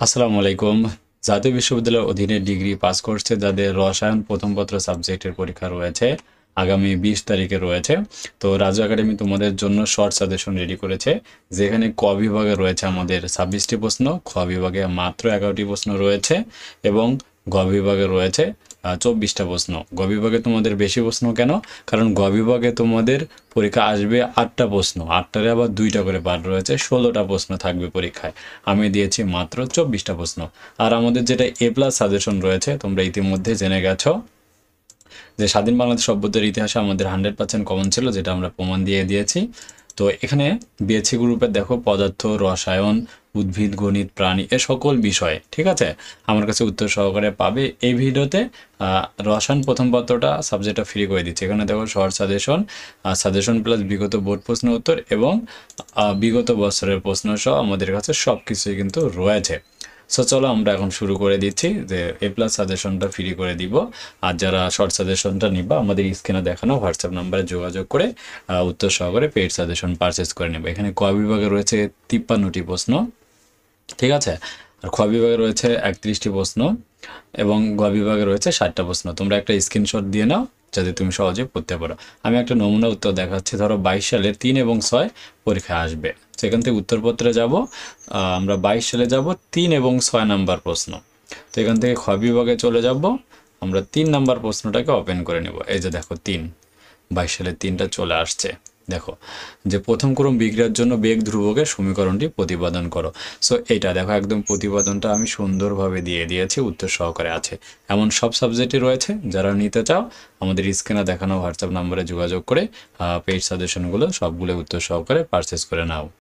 আসসালামু আলাইকুম। জাতীয় বিশ্ববিদ্যালয়ের অধীনে ডিগ্রি পাস করছে যাদের রসায়ন প্রথম পত্র সাবজেক্টের পরীক্ষা রয়েছে আগামী 20 তারিখে রয়েছে। তো রাজু একাডেমি তোমাদের জন্য শর্ট সাজেশন রেডি করেছে, যেখানে ক বিভাগে রয়েছে আমাদের 26টি প্রশ্ন, খ বিভাগে মাত্র 11টি প্রশ্ন রয়েছে এবং গ বিভাগে রয়েছে 24টা প্রশ্ন। গ বিভাগে তোমাদের বেশি প্রশ্ন কেন? কারণ গ বিভাগে তোমাদের পরীক্ষা আসবে 8টা প্রশ্ন, 8টারে আবার 2টা করে পার্ট রয়েছে, 16টা প্রশ্ন থাকবে পরীক্ষায়। আমি দিয়েছি মাত্র 24টা প্রশ্ন। আর আমাদের যেটা এ প্লাস সাজেশন রয়েছে তোমরা ইতিমধ্যে জেনে গেছো যে স্বাধীন বাংলাদেশ সভ্যতার ইতিহাসে আমাদের 100% কমন ছিল, যেটা আমরা প্রমাণ দিয়ে দিয়েছি। তো এখানে বিএসসি গ্রুপের দেখো পদার্থ, রসায়ন, উদ্ভিদ, গণিত, প্রাণী এ সকল বিষয়ে, ঠিক আছে, আমার কাছে উত্তর সহকারে পাবে। এই ভিডিওতে রসায়ন প্রথম পত্রটা সাবজেক্টটা ফ্রি করে দিচ্ছে। এখানে দেখো শর্ট সাজেশন, সাজেশন প্লাস বিগত বোর্ড প্রশ্ন উত্তর এবং বিগত বছরের প্রশ্ন সহ আমাদের কাছে সব কিছুই কিন্তু রয়েছে। সো চলো আমরা এখন শুরু করে দিচ্ছি যে এ প্লাস সাজেশনটা ফ্রি করে দিব। আর যারা শর্ট সাজেশনটা নিবা আমাদের স্ক্রিনে দেখানো হোয়াটসঅ্যাপ নাম্বারে যোগাযোগ করে উত্তর সহকারে পেইড সাজেশন পারচেস করে নেবে। এখানে ক বিভাগে রয়েছে 53টি প্রশ্ন, ঠিক আছে, আর খ বিভাগে রয়েছে 31টি প্রশ্ন এবং গ বিভাগে রয়েছে 60টা প্রশ্ন। তোমরা একটা স্ক্রিনশট দিয়ে নাও যাতে তুমি সহজে পড়তে পারো। আমি একটা নমুনা উত্তর দেখাচ্ছি। ধরো 22 সালের 3 এবং 6 পরীক্ষায় আসবে, সেখান থেকে উত্তরপত্রে যাব। আমরা 22 সালে যাব 3 এবং 6 নাম্বার প্রশ্ন। তো এখান থেকে খ বিভাগে চলে যাব, আমরা 3 নাম্বার প্রশ্নটাকে ওপেন করে নেব। এই যে দেখো 3, 22 সালে 3টা চলে আসছে। দেখো যে প্রথম ক্রম বিক্রিয়ার জন্য বেগ ধ্রুবকের সমীকরণটি প্রতিপাদন করো। সো এইটা দেখো একদম প্রতিপাদনটা আমি সুন্দরভাবে দিয়ে দিয়েছি, উত্তর সহকারে আছে। এমন সব সাবজেক্টই রয়েছে। যারা নিতে চাও আমাদের স্ক্রিনে দেখানো হোয়াটসঅ্যাপ নাম্বারে যোগাযোগ করে পেইড সাজেশনগুলো সবগুলো উত্তর সহকারে পারচেস করে নাও।